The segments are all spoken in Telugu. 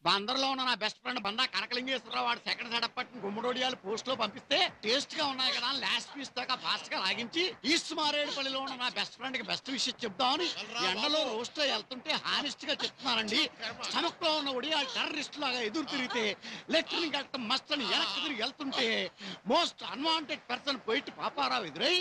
బందర్లో ఉన్న నా బెస్ట్ ఫ్రెండ్ బందా కనకలింగేశ్వరరావు వాడు సెకండ్ సెటప్ పట్టిన గుమ్మడోడియాలు పోస్ట్ లో పంపిస్తే టేస్ట్ గా ఉన్నాయి కదా లాస్ట్ పీస్ దాకా ఫాస్ట్ గా లాగించి ఈస్ట్ మారేడుపల్లిలో ఉన్న నా బెస్ట్ ఫ్రెండ్ కి బెస్ట్ విషయం చెప్దామని ఎండలో రోస్ట్ వెళ్తుంటే హానెస్ట్ గా చెప్తున్నానండి. స్టమక్ లో ఉన్న ఒడియాలు టెర్రరిస్ట్ లాగా ఎదురు తిరిగితే లెఫ్టిని కట్టం మస్త్ అని వెనక్కి తిరిగి వెళ్తుంటే most unwanted person poet Paparao ఎదురై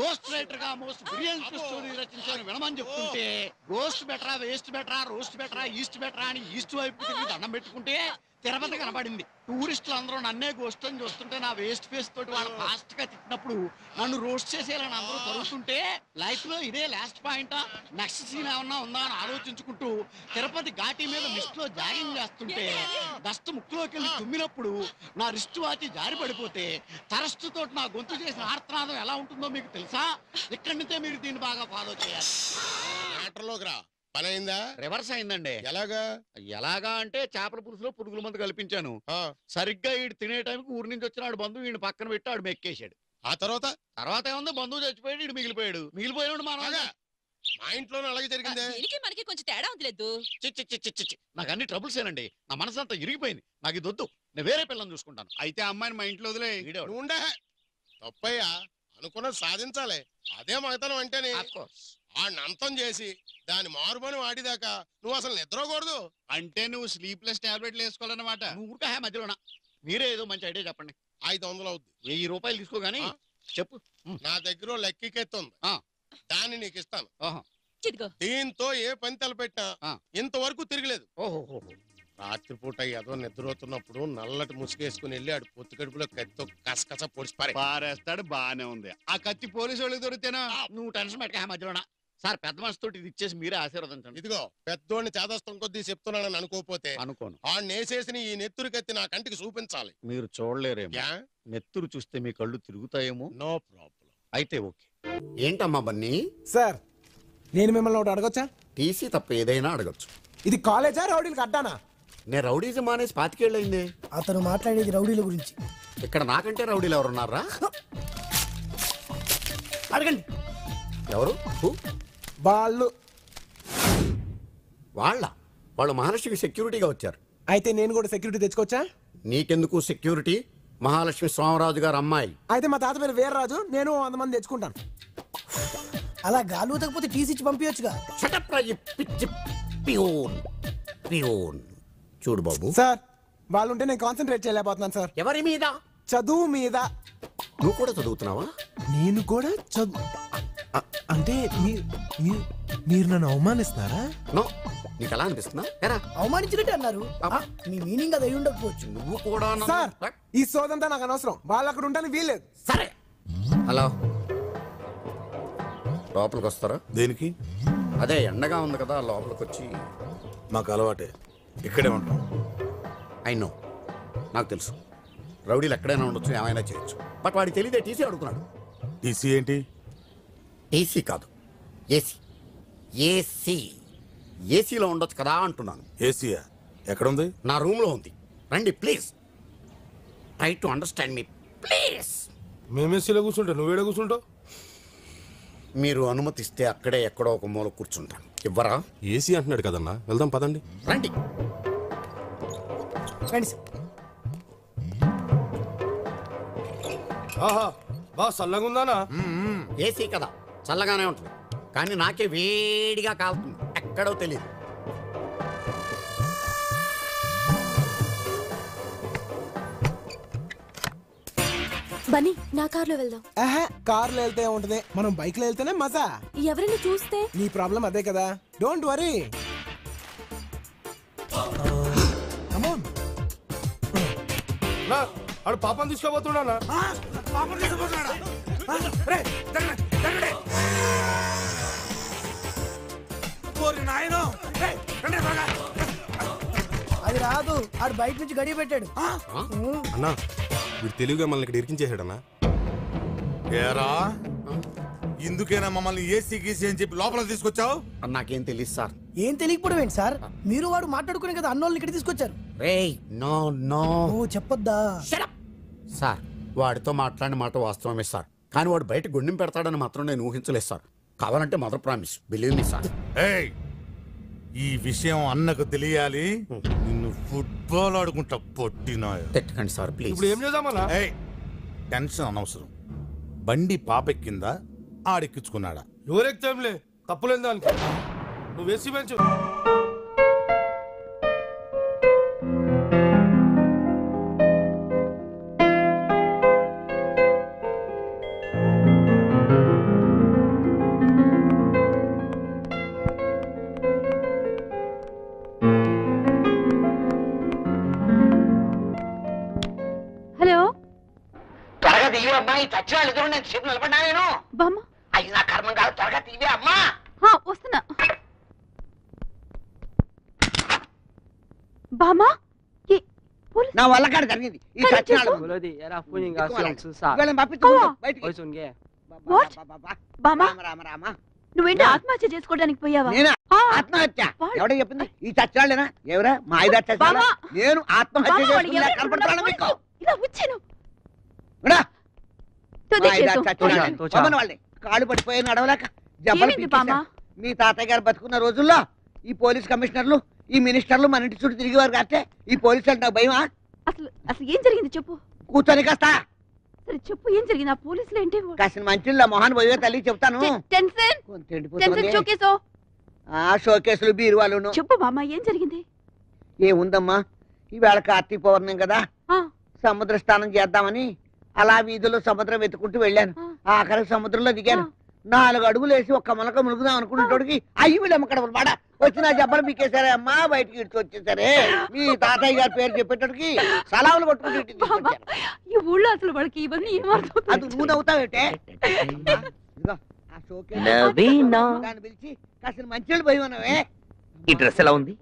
గోస్ట్ రైటర్ గా మోస్ట్ బ్రిలియంట్ స్టోరీ రచించాలని వినమని చెప్తుంటే గోస్ట్ బెటరా వేస్ట్ బెటరా రోస్ట్ బెటరా ఈస్ట్ బెటరా అని ఈస్ట్ వైపు తిరిగి దండం పెట్టుకుంటే తిరుపతి కనబడింది. టూరిస్టులు అందరూ నన్నే గోస్ట్ అని చూస్తుంటే నా వేస్ట్ ఫేస్ తోటి వాళ్ళు ఫాస్ట్ గా తిట్టినప్పుడు నన్ను రోస్ట్ చేసేయాలని అందరూ తరుగుతుంటే లైఫ్ లో ఇదే లాస్ట్ పాయింటా నెక్స్ట్ సీన్ ఏమన్నా ఉందా అని ఆలోచించుకుంటూ తిరుపతి ఘాటీ మీద మిస్ట్ లో జాగింగ్ చేస్తుంటే డస్ట్ ముక్కులోకి వెళ్ళి తుమ్మినప్పుడు నా రిస్ట్ వాచి జారి పడిపోతే తరస్టు తోటి నా గొంతు చేసిన ఆర్తనాదం ఎలా ఉంటుందో మీకు తెలుసా? ఇక్కడి నుంచే మీరు దీన్ని బాగా ఫాలో చేయాలి. పని అయిందా? రివర్స్ అయిందండి. ఎలాగా అంటే చేపల పులుసులో పురుగుల మందు కల్పించాను. సరిగ్గా ఈడు తినే టైంకి ఊరి నుంచి వచ్చినాడు బంధువు ఈయన పక్కన పెట్టి ఆడు మెక్కేశాడు. ఆ తర్వాత ఏముంది, బంధువు చచ్చిపోయాడు, ఈడు మిగిలిపోయాడు. మా ఇంట్లోనే అలాగే జరిగిందే. మనకి కొంచెం తేడా ఉందిలేదు. నాకు అన్ని ట్రబుల్స్ ఏనండి. నా మనసు అంతా ఇరిగిపోయింది. నాకు ఇది వద్దు, నేను వేరే పిల్లని చూసుకుంటాను. అయితే అమ్మాయిని మా ఇంట్లో వదిలే. తప్పయ్యా, అనుకున్నది సాధించాలి. అదే మగతనం అంటేనే అంతం చేసి దాని మారుమని వాడిదాకా నువ్వు అసలు నిద్రకూడదు. అంటే నువ్వు స్లీప్లెస్ టాబ్లెట్లు వేసుకోవాలన్నమాట. ఊరికే మధ్యలోనా మీరే ఏదో మంచి ఐడియా చెప్పండి. 500 అవుద్ది. 1000 రూపాయలు తీసుకోగాని చెప్పు. నా దగ్గర లెక్కికెత్తుంది, దాన్ని నీకు ఇస్తాను. దీంతో ఏ పని తలపెట్టినా ఇంతవరకు తిరగలేదు. రాత్రిపూట ఏదో నిద్రపోతున్నప్పుడు నల్లటి ముసుగేసుకుని వెళ్ళి ఆడు పొత్తు కడుపులో కత్తితో కసకస పొడిచి పారేస్తాడు. బానే ఉంది. ఆ కత్తి పోలీసు వాళ్ళకి దొరికితేనా? నువ్వు టెన్షన్ పెట్టక మధ్యలోనా. సార్ పెద్ద మనసుతోటి ఇది ఇచ్చేసి మీరే ఆశీర్వదించండి. ఇదిగో పెద్దోడిని చేదస్తం కొద్దీ చెప్తున్నానని అనుకోపోతే అనుకోను. ఆ నేసేసిన ఈ నెత్తురు కత్తి నా కంటికి చూపించాలి. మీరు చూడలేరేమో. నెత్తురు చూస్తే మీ కళ్ళు తిరుగుతాయేమో. No problem. అయితే ఓకే. ఏంటమ్మా బన్నీ? సార్ నేను మిమ్మల్ని ఒకటి అడగొచ్చా? టీసీ తప్ప ఏదైనా అడగచ్చు. ఇది కాలేజా రౌడీలకు అడ్డానా? నేను రౌడీజం మానేసి 25 ఏళ్ళయింది. అతను మాట్లాడేది రౌడీల గురించి. ఇక్కడ నాకంటే రౌడీలు ఎవరున్నారా? అడగండి. ఎవరు? వాళ్ళు మహాలక్ష్మికి సెక్యూరిటీగా వచ్చారు. అయితే నేను కూడా సెక్యూరిటీ తెచ్చుకోవచ్చా? నీకెందుకు సెక్యూరిటీ? మహాలక్ష్మి స్వామిరాజు గారు అమ్మాయి. అయితే మా తాత పేరు వీర్రాజు, నేను 100 మంది తెచ్చుకుంటాను. అలా గాలి ఊతకపోతే టీసీ ఇచ్చి పంపించచ్చుగా. చూడు బాబు. సార్ వాళ్ళుంటే నేను కాన్సన్ట్రేట్ చేయలేకపోతున్నాను సార్. ఎవరి మీద? చదువు మీద. నువ్వు కూడా చదువుతున్నావా? నేను కూడా అంటే మీరు నన్ను అవమానిస్తున్నారా? నీకు ఎలా అనిపిస్తున్నా? అవమానించినట్టు అన్నారు. మీ మీనింగ్ అది అయి ఉండకపోవచ్చు. నువ్వు కూడా. సార్ ఈ సోదంతా నాకు అనవసరం. వాళ్ళు అక్కడ ఉంటాను వీల్లేదు. సరే హలో, లోపలికి వస్తారా? దేనికి? అదే ఎండగా ఉంది కదా, లోపలికి వచ్చి. మాకు అలవాటే, ఇక్కడే ఉంటాం. నో, నాకు తెలుసు రౌడీలు ఎక్కడైనా ఉండొచ్చు, ఏమైనా చేయొచ్చు. బట్ వాడికి తెలియదే టీసీ అడుగుతున్నాడు. టీసీ ఏంటి? టీసీ కాదు, ఏసీ. ఏసీలో ఉండొచ్చు కదా అంటున్నాను. ఏసీయా? ఎక్కడుంది? నా రూమ్లో ఉంది. రండి please. Try to understand me please. మేము ఏసీలో కూర్చుంటా, నువ్వేడ కూర్చుంటావు? మీరు అనుమతిస్తే అక్కడే ఎక్కడో ఒక మూల కూర్చుంటాను. ఇవ్వరా? ఏసీ అంటున్నాడు కదన్నా, వెళ్దాం పదండి. రండి. ఆహా, బా చల్లగా ఉందానా? ఏసీ కదా, చల్లగానే ఉంటుంది. కానీ నాకే వేడిగా కాలుతుంది, ఎక్కడో తెలియదు. బన్నీ, నా కార్లో వెళ్దాం. కార్లో వెళ్తే ఉంటది, మనం బైక్ లో వెళ్తేనే మజా. ఎవరైనా చూస్తే? నీ ప్రాబ్లం అదే కదా, డోంట్ వరీ. ఆడు పాపం తీసుకోబోతున్నా. అది రాదు, ఆడు బయట నుంచి గడియ పెట్టాడు. అన్నా వీడు తెలివిగా మనల్ని ఇక్కడ ఇరికించేసాడన్నా. ఏరా, ఇందుకేనా మమ్మల్ని ఏసీ గీసీ అని చెప్పి లోపల తీసుకొచ్చావు? నాకేం తెలియదు సార్. ఏం తెలియకపోవడం ఏంటి సార్? మీరు వాడు మాట్లాడుకునే కదా అన్నోళ్ళని ఇక్కడ తీసుకొచ్చారు. చెప్పొద్దా సార్? వాడితో మాట్లాడిన మాట వాస్తవమే సార్, కానీ వాడు బయట గుండెం పెడతాడని మాత్రం నేను ఊహించలేదు సార్. కావాలంటే mother promise, believe me sir. ఈ విషయం అన్నకు తెలియాలి. నిన్ను ఫుట్బాల్ ఆడుకుంటా పొట్టినా. తిట్టకండి సార్ ప్లీజ్. ఇప్పుడు ఏం చేద్దామన్నా? టెన్షన్ అనవసరం. బండి పాపెక్కిందా ఆడెక్కించుకున్నాడా? ఎవరెక్తాంలే, తప్పులేదు దానికి. నువ్వు వేసి పెంచు. హలో త్వరగా దిగి అమ్మా. ఈ చచ్చిన వాళ్ళు ఎదురు నేను సేపు నిలబడ్డా నేను. బామ్మ. అయ్యి నా కర్మం కాదు, త్వరగా దిగి అమ్మా. వస్తున్నా. బామ్మ నా వల్ల కాడ జరిగింది ఈ చచ్చిన నువ్వేంటి ఆత్మహత్య చేసుకోవడానికి పోయావా? ఆత్మహత్య ఎవడ చెప్పింది? ఈ చచ్చాళ్ళేనా? ఎవరా మా ఐదు చచ్చాళ్ళ? నేను ఆత్మహత్య చేసుకున్నా కనపడుతున్నాను మీకు. వాళ్ళని కాళ్ళు పడిపోయి నడవలేక జబ్బలు. మీ తాతయ్య గారు బతుకున్న రోజుల్లో ఈ పోలీస్ కమిషనర్లు ఈ మినిస్టర్లు మన ఇంటి చుట్టూ తిరిగేవారు కాస్తే ఈ పోలీసు అంటే నాకు భయమా? అసలు ఏం జరిగింది చెప్పు. కూర్చొని కాస్తా సరే చెప్పు, ఏం జరిగింది? ఆ పోలీసులు ఏంటి? కాసిన మంచిలో మొహాన్ పోయే తల్లి చెప్తాను. షోకేసులు బీరువాలు. చెప్పు బామ్మ, ఏం జరిగింది? ఏముందమ్మా, ఈవేళ కార్తీక పౌర్ణమి కదా, సముద్ర స్నానం చేద్దామని అలా వీధిలో సముద్రం వెతుకుంటూ వెళ్ళాను. ఆఖరి సముద్రంలో దిగాను. 4 అడుగులు వేసి ఒక్క మొలక మునుగుదాం అనుకునేటోడికి అయ్యి వీళ్ళమ్మక్కడ మాట వచ్చిన జబ్బలు మీకేసారే అమ్మా, బయటికి ఇడిచి వచ్చేసారే. మీ తాతయ్య గారి పేరు చెప్పేటోడికి సలాములు కొట్టుకుంటూ ఈ ఊళ్ళో అసలు వాళ్ళకి ఇవన్నీ అది నువ్వు నవ్వుతావేటే. దాన్ని పిలిచి కాసిన మంచి భయమనవే. ఈ డ్రెస్ ఎలా ఉంది?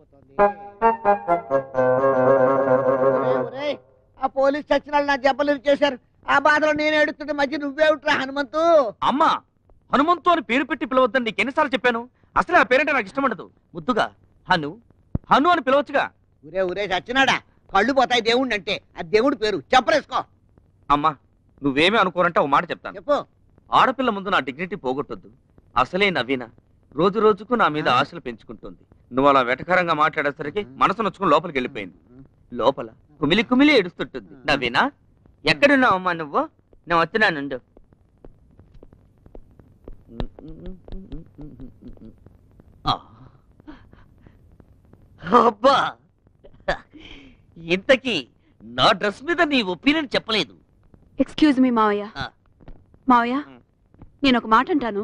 ఆ పోలీస్ చచ్చిన నా జబ్బలు చేశారు. ఆ బాధలో నేను ఏడుతుంటే మధ్య నువ్వే ఉంటా హనుమంతు. అమ్మా, హనుమంతు అని పేరు పెట్టి పిలవద్దని నీకు ఎన్నిసార్లు చెప్పాను? అసలే ఆ పేరంటే నాకు ఇష్టం ఉండదు. ముద్దుగా హను హను అని పిలవచ్చుగా. ఊరే చచ్చినాడా, కళ్ళు పోతాయి దేవుణ్ణి అంటే. అది దేవుడి పేరు, చెప్పలేసుకో. అమ్మా, నువ్వేమీ అనుకోరంటే ఒక మాట చెప్తాను. చెప్పు. ఆడపిల్ల ముందు నా డిగ్నిటీ పోగొట్టొద్దు. అసలే నవీన రోజు రోజుకు నా మీద ఆశలు పెంచుకుంటుంది. నువ్వు అలా వెటకారంగా మాట్లాడేసరికి మనసు నొచ్చుకుని లోపలికి వెళ్ళిపోయింది. లోపల కుమిలి కుమిలి ఏడుస్తుంటుంది. నవీనా, ఎక్కడున్నావు అమ్మా నువ్వు? నేను వస్తున్నానుండు. అబ్బా, ఇంతకీ నా డ్రెస్ మీద నీ ఒపీనియన్ చెప్పలేదు. ఎక్స్క్యూజ్ మీ మావయ్య. మావయ్య, నేను ఒక మాట అంటాను,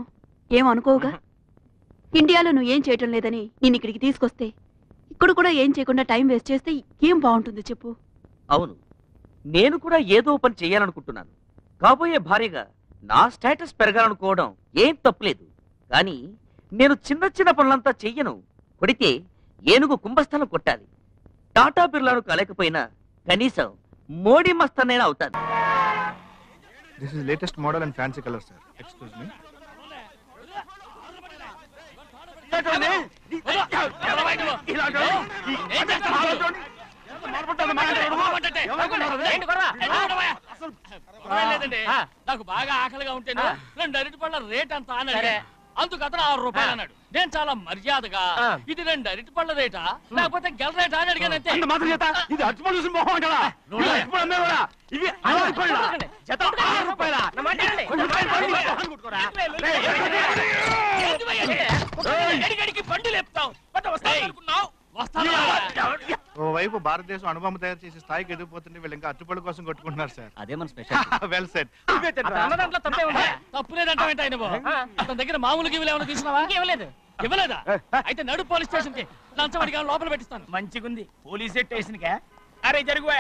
ఏమనుకోవుగా? ఇండియాలో నువ్వు ఏం చేయటం లేదని నేను ఇక్కడికి తీసుకొస్తే ఇక్కడ కూడా ఏం చేయకుండా టైం వేస్ట్ చేస్తే ఏం బాగుంటుంది చెప్పు? అవును, నేను కూడా ఏదో పని చేయాలనుకుంటున్నాను. కాబోయే భార్యగా నా స్టేటస్ పెరగాలనుకోవడం ఏం తప్పులేదు. కానీ నేను చిన్న చిన్న పనులంతా చెయ్యను. కొడితే ఏనుగు కుంభస్థలం కొట్టాలి. టాటా బిర్లాను కాలేకపోయినా కనీసం మోడీ మస్తన్నైనా అవుతాను. This is latest model and fancy color, sir. Excuse me. నాకు బాగా ఆకలిగా ఉంటేను 2 అరటిపళ్ళ రేట్ అంత అన్నాడు. అందుకు అతను 6 రూపాయలు అన్నాడు. నేను చాలా మర్యాదగా ఇది 2 అరటిపళ్ళ రేటా లేకపోతే గెల రేటా అని అడిగానంతే. ఇది అరటిపళ్ళు చూసి మొహం అంటారా? ఇవి 6 రూపాయల బండి లేపుతావు. ఓవైపు భారతదేశం అణుబాంబు తయారు చేసే స్థాయికి ఎదిగిపోతుంటే వీళ్ళు ఇంకా అరటిపళ్ళు కోసం కొట్టుకుంటున్నారు సార్. అదే మన స్పెషల్. Well said. దాంట్లో తప్పే ఉందా? తప్పులేదంటావేంట ఆయన అతని దగ్గర మామూలు గివ్వులు ఏమైనా తీసుకున్నావా? ఇవ్వలేదా? అయితే నడు పోలీస్ స్టేషన్ కి లంచం అడిగా లోపల పెట్టిస్తాను. మంచిగుంది పోలీస్ స్టేషన్ కా? అరే జరుగువా,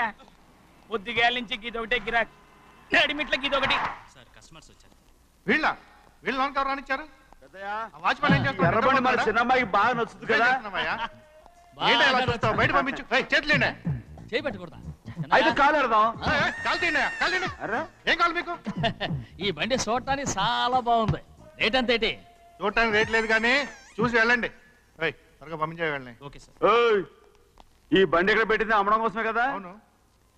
పొద్దుగాల నుంచి గీదొకటే గిరాక్, నడిమిట్లకి ఇదొకటి. సార్ కస్టమర్స్ వచ్చారు. వీళ్ళు లోన్ రానిచ్చారు. వాచ్మెన్ ఏం చేస్తాడు? ఎర్రబండి మన చిన్నమ్మాయికి బాగా నచ్చుతుంది కదా. బయట పంపించు. చేతులేండి. చేయి పెట్టకూడదా? అయితే కాలు ఎడదాం. కాలు తీయండి. ఏం కావాలి మీకు? ఈ బండి చూడటానికి చాలా బాగుంది. రేట్ అంత ఏంటి? చూడటానికి రేట్ లేదు కానీ చూసి వెళ్ళండి. త్వరగా పంపించే వెళ్ళండి. Okay sir. ఈ బండి ఎక్కడ పెట్టింది? అమ్మడం కోసమే కదా. అవును.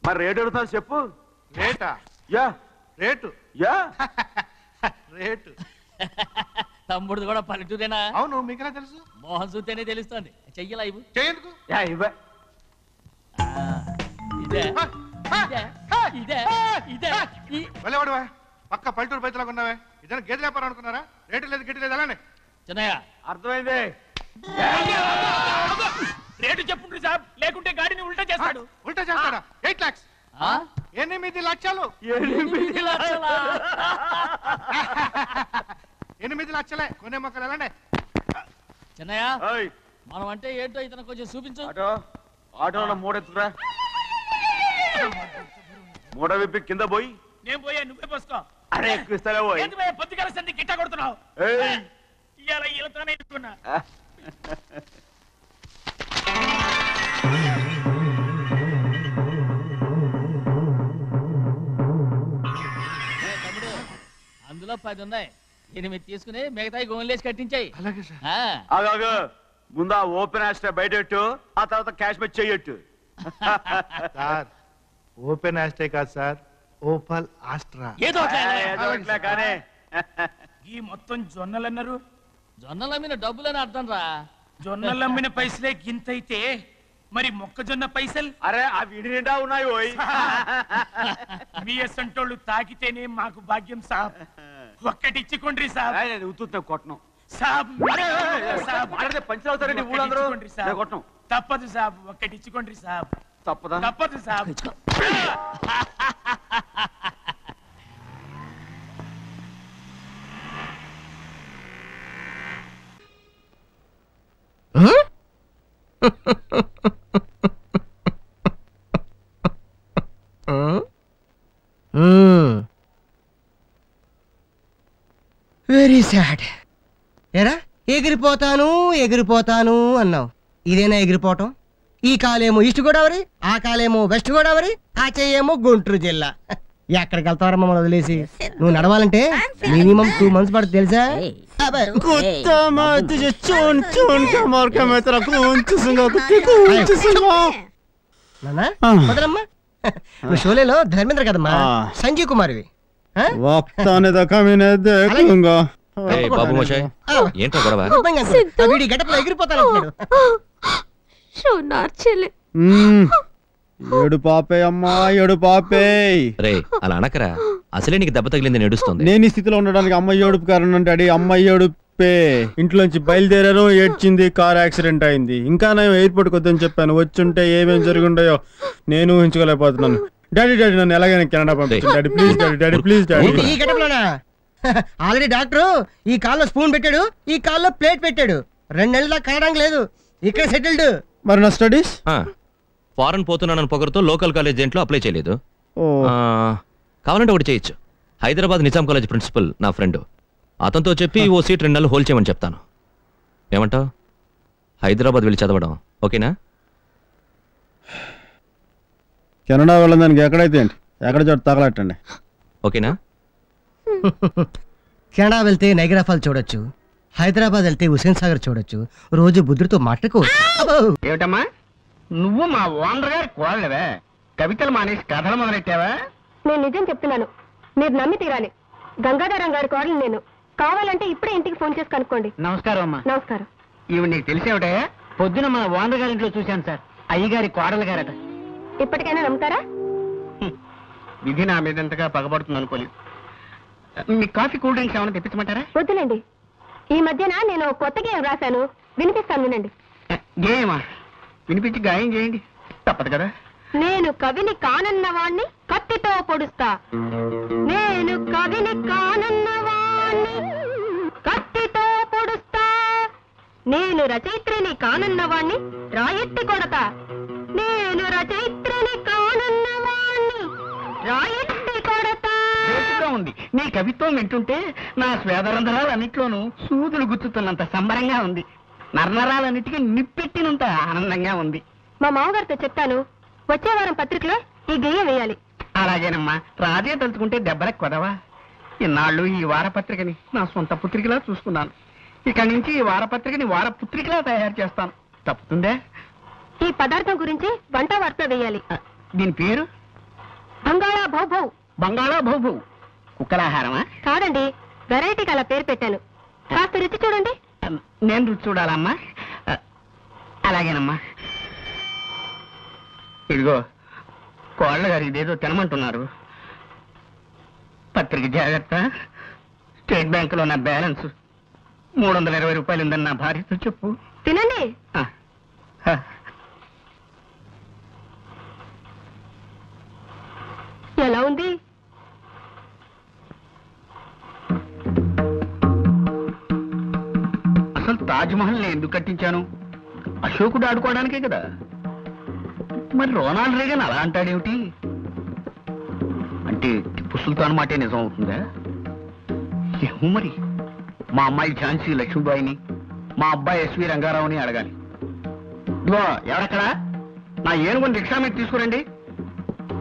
మరి రేట్ అడుగుతాను చెప్పు. రేటా? Yeah rate. యా రేటు తమ్ముడు కూడా పల్లెటూరేనా? అవును, మీకెలా తెలుసు? మోహన్ చూస్తేనే తెలుస్తుంది. చెయ్యలా ఇవ్వు. చేయందుకు ఇదే ఇదే ఇదే వెళ్ళేవాడువా? పక్క పల్లెటూరు బయటలాగా ఉన్నావే. ఇదైనా గేదె వ్యాపారం అనుకున్నారా? రేటు లేదు గిట్టు లేదు అలానే. చిన్నయ్య అర్థమైంది. రేటు చెప్పుండ్రి సాబ్, లేకుంటే గాడిని ఉల్టా చేస్తాడు. ఉల్టా చేస్తాడా? 8 lakhs. 8 లక్షలు. 8 లక్షలా? 8 లక్షలే. కొనే మొక్కలు ఎలాండే? చిన్నయ్య మనం అంటే ఏంటో ఇతను కొంచెం చూపించు. ఆటోలో మూడెత్తురా. మూడ విప్పి కింద పోయి. నేను పోయా, నువ్వే పోసుకో. అరే ఎక్కువ ఇస్తాలే పోయి. పొద్దుగల సంధి గిట్ట కొడుతున్నావు. ఇవాళ ఈలతోనే ఇస్తున్నా. అందులో 10 ఉన్నాయి. 8 తీసుకుని మిగతాయి గోన్లేసి కట్టించాయి. అలాగే సార్. ఆగాగు. ముందు ఆ ఓపెన్ ఆస్ట్రా బయటెట్టు, ఆ తర్వాత క్యాష్ మెచ్ చెయ్యట్టు. సార్ ఓపెన్ ఆస్ట్రే కాదు సార్, ఓపల్ ఆస్ట్రా. ఏదో కానీ ఈ మొత్తం జొన్నలన్నారు. జొన్నలమ్మిన డబ్బులని అర్థం రా. జొన్నలమ్మిన పైసలే గింతైతే మరి మొక్కజొన్న పైసలు? అరే ఆ విడి నిండా ఉన్నాయి ఓయ్. మీ అసంటోళ్ళు తాకితేనే మాకు భాగ్యం సాబ్. ఒక్కటిచ్చుకోండి సాబ్. నేను ఉత్తుతా కొట్టను సాబ్. పంచులు అవుతారండి ఊళ్ళందరూ. కొట్టను. తప్పదు సాబ్, ఒక్కటిచ్చుకోండి సాబ్. తప్పదా? తప్పదు సాబ్. Very sad. ఎరా ఎగిరిపోతాను ఎగిరిపోతాను అన్నావు, ఇదేనా ఎగిరిపోవటం? ఈ కాలేమో ఈస్ట్ గోదావరి, ఆ కాలేమో వెస్ట్ గోదావరి, ఆ చెయ్యేమో గుంటూరు జిల్లా. ఎక్కడికి వెళ్తావరా మమ్మల్ని వదిలేసి? నువ్వు నడవాలంటే మినిమం 2 months పడుతుంది తెలుసా? వదలమ్మా. నువ్వు షోలేలో ధర్మేంద్ర కదమ్మా, సంజీవ్ కుమార్వి. వీడి గడపలో ఎగిరిపోతాను. ఏడు పాపే అమ్మా, ఏడు పాపే. రే అలా అనకరా, అసలే నీకు దెబ్బ తగిలింది నడుస్తుంది. నేను ఈ స్థితిలో ఉండడానికి అమ్మాయి ఏడుపు కారణం డాడీ. అమ్మాయి ఏడుపే. ఇంట్లోంచి బయలుదేరాను, ఏడ్చింది, కార్ యాక్సిడెంట్ అయింది. ఇంకా నేను ఎయిర్పోర్ట్కి వద్దని చెప్పాను. వచ్చుంటే ఏమేమి జరుగుండయో నేను ఊహించుకోలేకపోతున్నాను. డాడీ డాడీ నన్ను ఎలాగైనా కెనడా పంపించండి daddy, please daddy, daddy please daddy. ఈ గడపలోనా? ఆల్రెడీ డాక్టర్ ఈ కాల్లో స్పూన్ పెట్టాడు, ఈ కాల్లో ప్లేట్ పెట్టాడు. 2 నెలల కనడం లేదు, ఇక్కడ సెటిల్డ్. మరి నా స్టడీస్? ఫారెన్ పోతున్నానని పొగరుతో లోకల్ కాలేజ్ దేంట్లో అప్లై చేయలేదు. కావాలంటే ఒకటి చేయొచ్చు. హైదరాబాద్ నిజాం కాలేజ్ ప్రిన్సిపల్ నా ఫ్రెండ్, అతనితో చెప్పి ఓ సీట్ 2 నెలలు హోల్డ్ చేయమని చెప్తాను. ఏమంటావు? హైదరాబాద్ వెళ్ళి చదవడం ఓకేనా? కెనడా వెళ్ళడానికి ఎక్కడైతే ఏంటి, ఎక్కడ చోట తగలట్టండి. ఓకేనా? కెనడా వెళ్తే నైగరా ఫాల్ చూడొచ్చు, హైదరాబాద్ వెళ్తే హుసేన్ సాగర్ చూడొచ్చు, రోజు బుద్ధుడితో మాట్లాడుకోవచ్చు. ఏమిటమ్మా నువ్వు మా ఓనర్ గారి కోడలవే, కవితలు మానేసి కథలు మొదలెట్టావా? నేను నిజం చెప్తున్నాను, మీరు నమ్మి తీరాలి. గంగాధరం గారి కోడలు నేను. కావాలంటే ఇప్పుడే ఇంటికి ఫోన్ చేసి కనుక్కోండి. నమస్కారం అమ్మా. నమస్కారం. ఇవి నీకు తెలిసేవిటే? పొద్దున మన ఓనర్ గారి ఇంట్లో చూశాను సార్, అయ్యగారి కోడలు గారట. ఇప్పటికైనా నమ్ముతారా? విధి నా మీద ఎంతగా పగబడుతుంది అనుకోలేదు. మీ కాఫీ కూల్ డ్రింక్స్ ఏమైనా తెప్పించమంటారా? వద్దులేండి, ఈ మధ్యన నేను కొత్త గేయం రాశాను, వినిపిస్తాను వినండి. గేయమా? వినిపించి గాయం చేయండి, తప్పదు కదా. నేను కవిని కానన్నవాణ్ణి కత్తితో పొడుస్తా, నేను కవిని కానన్నవాణ్ణి కత్తితో పొడుస్తా, నేను రచయిత్రిని కానన్నవాణ్ణి రాయెత్తి కొడతా, నేను రచయిత్రిని కానన్నవాణ్ణి రాయెత్తి కొడతా. ఉంది నీ కవిత్వం వింటుంటే నా స్వేదరంధ్రాలన్నిట్లోనూ సూదులు గుచ్చుతున్నంత సంబరంగా ఉంది, నరనరాలన్నిటికీ నిప్పెట్టినంత ఆనందంగా ఉంది. మా మామగారితో చెప్తాను, వచ్చే వారం పత్రికలో ఈ గేయం వేయాలి. అలాగేనమ్మా, రాజే తలుచుకుంటే దెబ్బలకు కొదవా. ఇన్నాళ్ళు ఈ వారపత్రికని నా సొంత పుత్రికలా చూసుకున్నాను, ఇక నుంచి ఈ వారపత్రికని వారపుత్రికలా తయారు చేస్తాను. తప్పుతుందే? ఈ పదార్థం గురించి వంట వార్త వేయాలి. దీని పేరు బంగాళా భౌభౌ. బంగాళా భౌభౌ కుక్కలాహారమా? కాదండి, వెరైటీకి అలా పేరు పెట్టాను. కాస్త రుచి చూడండి. నేను రుచి చూడాలమ్మా? అలాగేనమ్మా. ఇదిగో కోళ్ళ గారు ఇదేదో తినమంటున్నారు. పత్రిక జాగ్రత్త. స్టేట్ బ్యాంకులో నా బ్యాలెన్స్ 320 రూపాయలు ఉందని నా భార్యతో చెప్పు. తినండి. ఎలా ఉంది? అసలు తాజ్మహల్ నేను ఎందుకు కట్టించాను? అశోకుడు ఆడుకోవడానికే కదా. మరి రోనాల్డ్ రేగన్ అలా అంటాడేమిటి? అంటే టిప్పు సుల్తాన్ మాటే నిజం అవుతుందా? ఏమో మరి. మా అమ్మాయి ఝాన్సీ లక్ష్మీబాయిని, మా అబ్బాయి ఎస్వి రంగారావుని అడగాలి. ఇదిగో ఎవరక్కడా? నా ఏనుగుని రిక్షా మీద తీసుకురండి.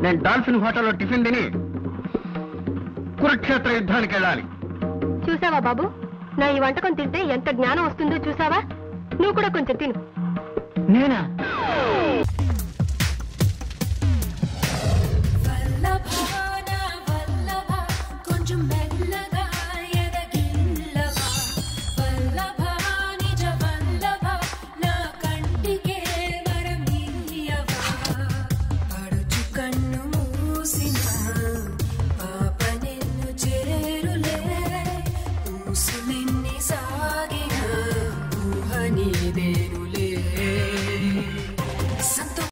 నేను డాల్ఫిన్ హోటల్లో టిఫిన్ తిని కురుక్షేత్ర యుద్ధానికి వెళ్ళాలి. చూసావా బాబు, నా ఈ వంటకం తింటే ఎంత జ్ఞానం వస్తుందో చూసావా? నువ్వు కూడా కొంచెం తిను. నేనా?